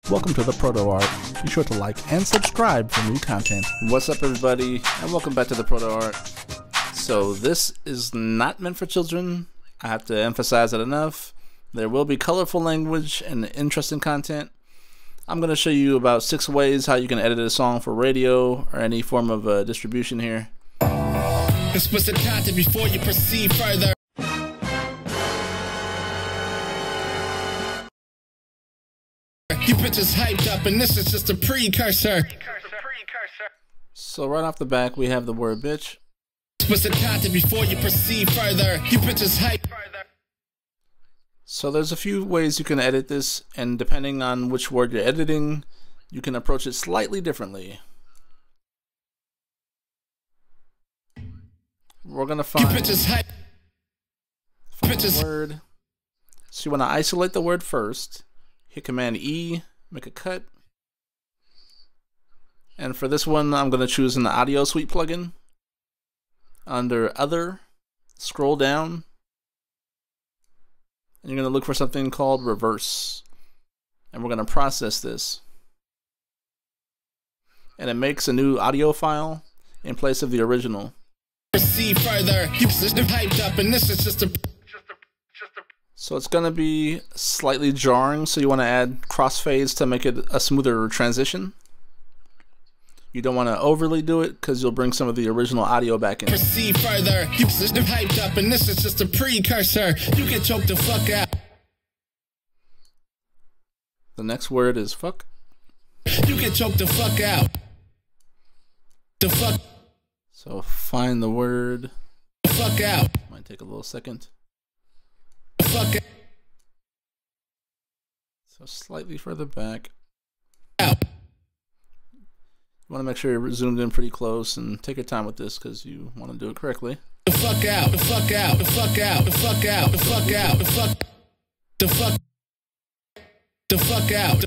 Welcome to the ProtoART. Be sure to like and subscribe for new content. What's up, everybody, and welcome back to the ProtoART. So this is not meant for children. I have to emphasize it enough. There will be colorful language and interesting content. I'm going to show you about 6 ways how you can edit a song for radio or any form of distribution here. Explicit content before you proceed further. You bitches hyped up, and this is just a precursor. So right off the back, we have the word bitch. Explicit content before you proceed further. You bitches hyped. So there's a few ways you can edit this, and depending on which word you're editing, you can approach it slightly differently. We're gonna find the word. So you want to isolate the word first. Hit Command E, make a cut. And for this one, I'm going to choose an Audio Suite plugin. Under Other, scroll down. And you're going to look for something called Reverse. And we're going to process this. And it makes a new audio file in place of the original. Proceed further. You hyped up, and this is just a. So it's going to be slightly jarring, so you want to add crossfades to make it a smoother transition. You don't want to overly do it because you'll bring some of the original audio back in. Proceed further. You hyped up, and this is just a precursor. You can choke the fuck out. The next word is fuck. You can choke the fuck out. The fuck. So find the word. The fuck out. Might take a little second. Fuck So slightly further back. out. You want to make sure you're zoomed in pretty close and take your time with this because you want to do it correctly. The fuck out. The fuck out. The fuck out. The fuck out. The fuck out. The fuck. The fuck. The fuck out.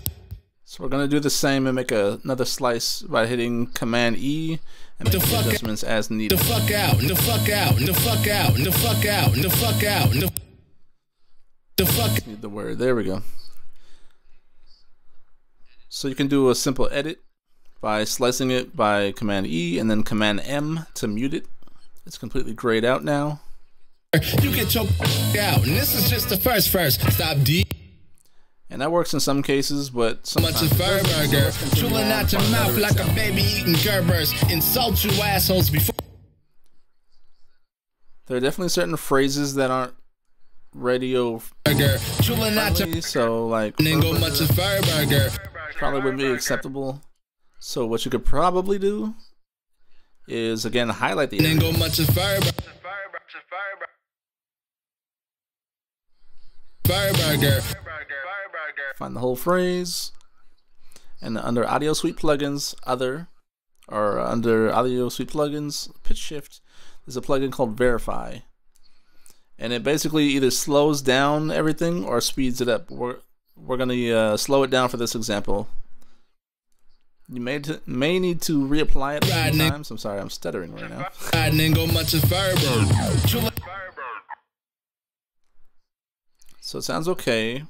So we're going to do the same and make another slice by hitting Command E and make the adjustments as needed. The fuck out. The fuck out. The fuck out. The fuck out. The fuck out. The fuck. Need the word. There we go. So you can do a simple edit by slicing it by Command E and then Command M to mute it. It's completely grayed out now. You get choked out, and this is just the first verse. Stop D. And that works in some cases, but sometimes Much of fur burger, drooling out your mouth like a baby eating Gerbers. Insult you assholes before. There are definitely certain phrases that aren't radio friendly, so like probably wouldn't be acceptable. So what you could probably do is again highlight the find the whole phrase, and under Audio Suite plugins, Other, or under Audio Suite plugins, Pitch Shift, there's a plugin called Verify. And it basically either slows down everything or speeds it up. We're going to slow it down for this example. You may need to reapply it a few times. I'm sorry, I'm stuttering right now. So it sounds okay,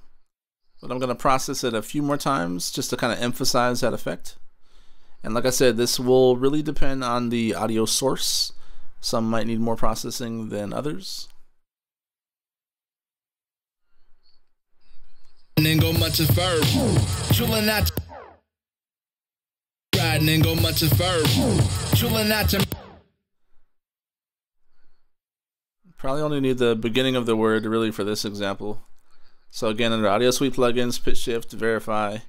but I'm going to process it a few more times just to kind of emphasize that effect. And like I said, this will really depend on the audio source. Some might need more processing than others. And go much of verb. Chillin' out. Riding and go much of verb. Chillin' out your. Probably only need the beginning of the word really for this example. So again, under Audio Suite plugins, Pitch Shift, Verify.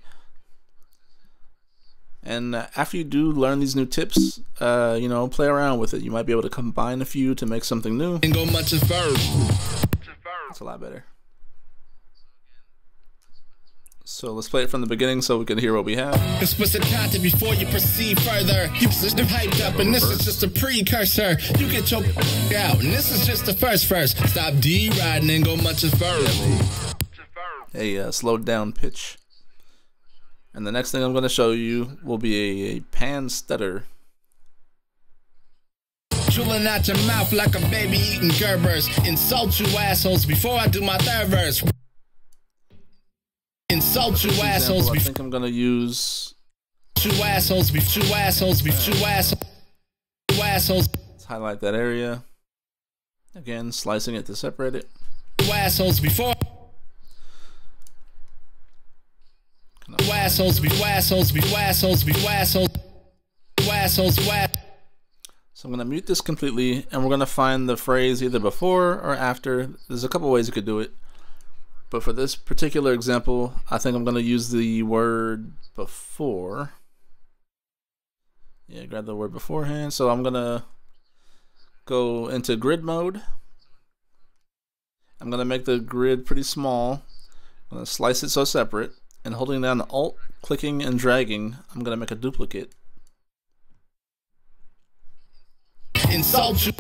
And after you do learn these new tips, you know, play around with it. You might be able to combine a few to make something new. And go much of verb. It's a lot better. So let's play it from the beginning so we can hear what we have. Explicit content before you proceed further. You hyped up, and this is just a precursor. You get choked out, and this is just the first verse. Stop D riding and go much of verb. A slowed down pitch. And the next thing I'm going to show you will be a pan stutter. Drooling out your mouth like a baby eating Gerbers. Insult you assholes before I do my third verse. Insult you assholes. I think I'm gonna use two assholes. Two assholes. Two assholes. Two assholes. Let's highlight that area. Again, slicing it to separate it. Two assholes before. Two assholes. Two assholes. Two assholes. Two assholes. Two assholes. So I'm gonna mute this completely, and we're gonna find the phrase either before or after. There's a couple ways you could do it. But for this particular example, I think I'm going to use the word before. Yeah, grab the word beforehand. So I'm going to go into grid mode. I'm going to make the grid pretty small. I'm going to slice it so separate. And holding down Alt, clicking and dragging, I'm going to make a duplicate. Insult you.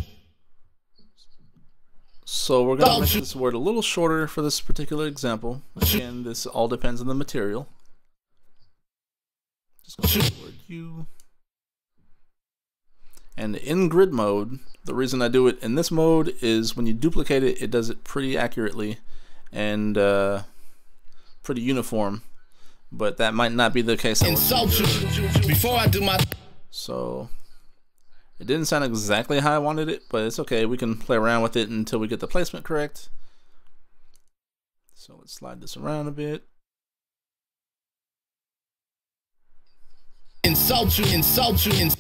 So we're going to make this word a little shorter for this particular example. Again, this all depends on the material. Just going to use the word you. And in grid mode, the reason I do it in this mode is when you duplicate it, it does it pretty accurately and pretty uniform. But that might not be the case. Insult you before I do my. So it didn't sound exactly how I wanted it, but it's okay. We can play around with it until we get the placement correct. So let's slide this around a bit. Insult you, insult you,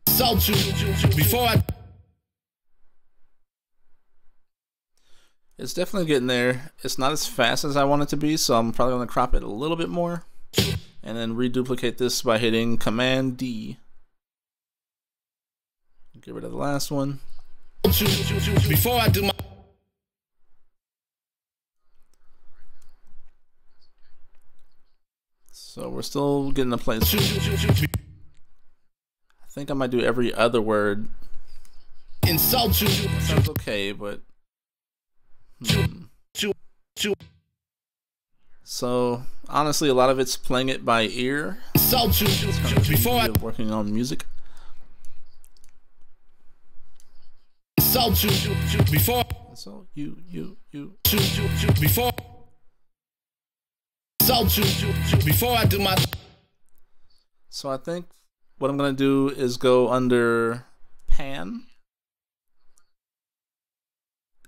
insult you before I. It's definitely getting there. It's not as fast as I want it to be, so I'm probably going to crop it a little bit more. And then reduplicate this by hitting Command D. Get rid of the last one. Before I do my. So we're still getting a place. I think I might do every other word. Insult you. Sounds okay, but. So honestly, a lot of it's playing it by ear. Insult you. Before I. Working on music. Insult you before. So you Before. Insult you before I do my. So I think what I'm gonna do is go under pan.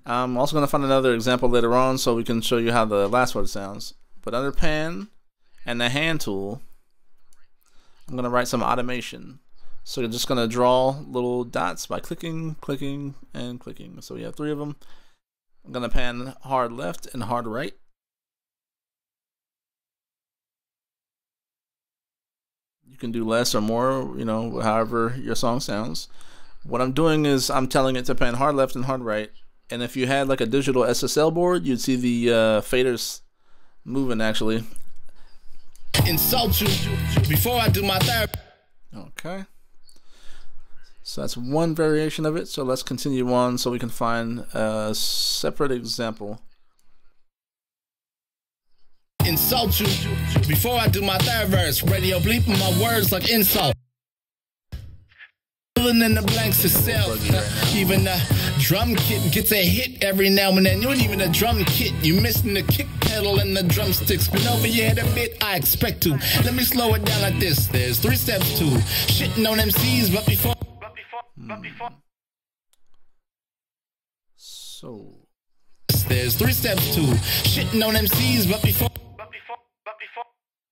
I'm also gonna find another example later on so we can show you how the last word sounds. But under pan and the hand tool, I'm gonna write some automation. So you're just gonna draw little dots by clicking, clicking, and clicking. So we have 3 of them. I'm gonna pan hard left and hard right. You can do less or more, you know, however your song sounds. What I'm doing is I'm telling it to pan hard left and hard right. And if you had like a digital SSL board, you'd see the faders moving actually. Insult you before I do my therapy. Okay. So that's one variation of it. So let's continue on so we can find a separate example. Insult you before I do my third verse. Radio bleeping my words like insult. Filling in the blanks itself. Even the drum kit gets a hit every now and then. You ain't even a drum kit. You missing the kick pedal and the drumsticks. Been over your head a bit, I expect to. Let me slow it down like this. There's 3 steps to shitting on MCs, but before. So there's 3 steps to shitting on MCs, but before.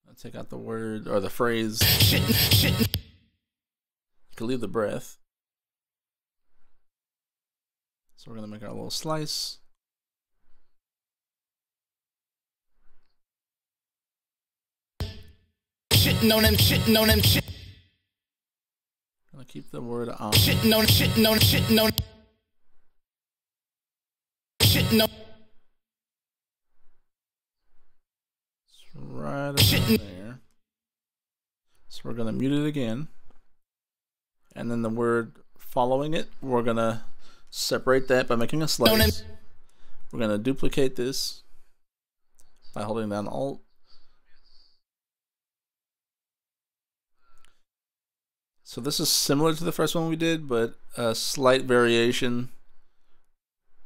I'll take out the word or the phrase. Shitting. You can leave the breath. So we're gonna make our little slice. Shitting on them, shit. Gonna keep the word on. Shitting on. Right about there. So we're gonna mute it again. And then the word following it, we're gonna separate that by making a slice. We're gonna duplicate this by holding down Alt. So this is similar to the first one we did, but a slight variation.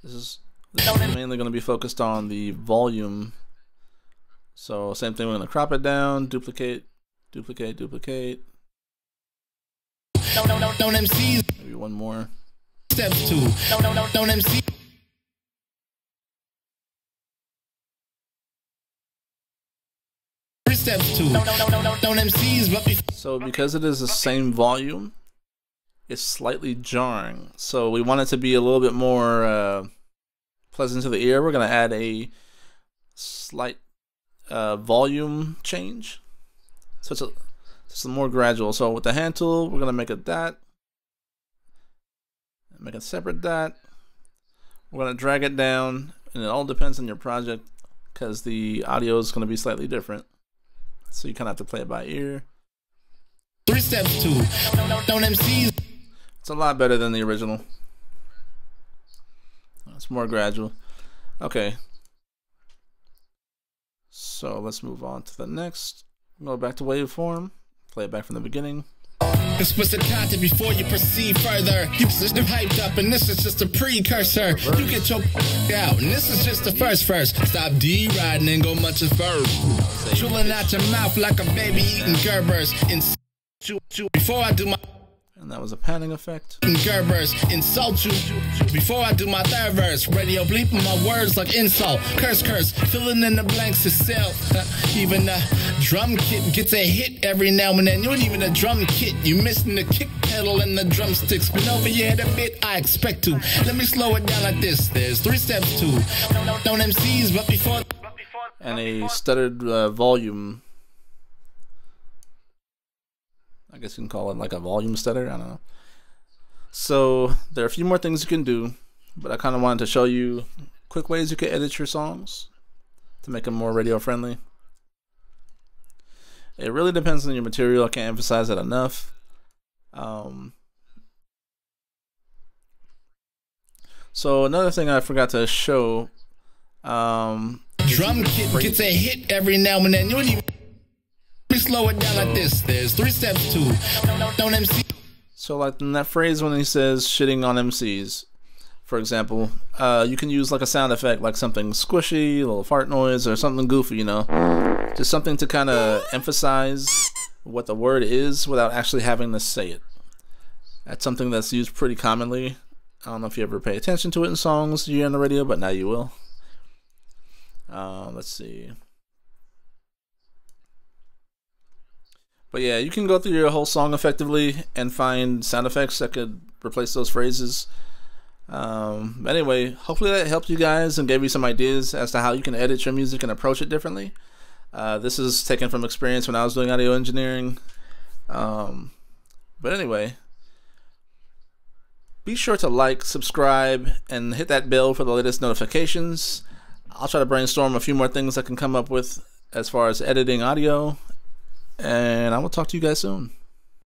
This is mainly going to be focused on the volume So same thing, we're gonna crop it down, duplicate, duplicate, duplicate. Don't MCs. Maybe one more. Steps 2. Don't MC. 3 steps 2. Don't MCs, but so because it is the same volume, it's slightly jarring. So we want it to be a little bit more pleasant to the ear. We're gonna add a slight volume change. So it's a more gradual. So with the hand tool, we're gonna make it that. Make a separate dot. We're gonna drag it down, and it all depends on your project because the audio is gonna be slightly different. So you kind of have to play it by ear. 3 steps 2. Don't MCs. It's a lot better than the original. It's more gradual. Okay. So let's move on to the next. Go back to waveform. Play it back from the beginning. Explicit content before you proceed further. You just hyped up, and this is just a precursor. You get your out, and this is just the first verse. Stop D-riding and go much as first. Drooling out your mouth like a baby eating Gerbers. Before I do my. And that was a panning effect. Gerbers, insult you before I do my third verse. Radio bleeping my words like insult. Curse, filling in the blanks itself. Even the drum kit gets a hit every now and then. You ain't even a drum kit. You missing the kick pedal and the drumsticks. Been over your head a bit, I expect to. Let me slow it down like this. There's 3 steps 2. Don't MCs, but before. And a stuttered volume. I guess you can call it like a volume stutter. I don't know. So there are a few more things you can do, but I kind of wanted to show you quick ways you can edit your songs to make them more radio friendly. It really depends on your material. I can't emphasize that enough. So another thing I forgot to show. Drum kit gets a hit every now and then. You ain't even. Slow it down like this. There's 3 steps 2. Don't MC. So like in that phrase when he says shitting on MCs, for example, you can use like a sound effect, like something squishy, a little fart noise, or something goofy, you know, just something to kind of emphasize what the word is without actually having to say it. That's something that's used pretty commonly. I don't know if you ever pay attention to it in songs you hear on the radio, but now you will. Let's see. But yeah, you can go through your whole song effectively and find sound effects that could replace those phrases. Anyway, hopefully that helped you guys and gave you some ideas as to how you can edit your music and approach it differently. This is taken from experience when I was doing audio engineering. But anyway, be sure to like, subscribe, and hit that bell for the latest notifications. I'll try to brainstorm a few more things I can come up with as far as editing audio. And I will talk to you guys soon.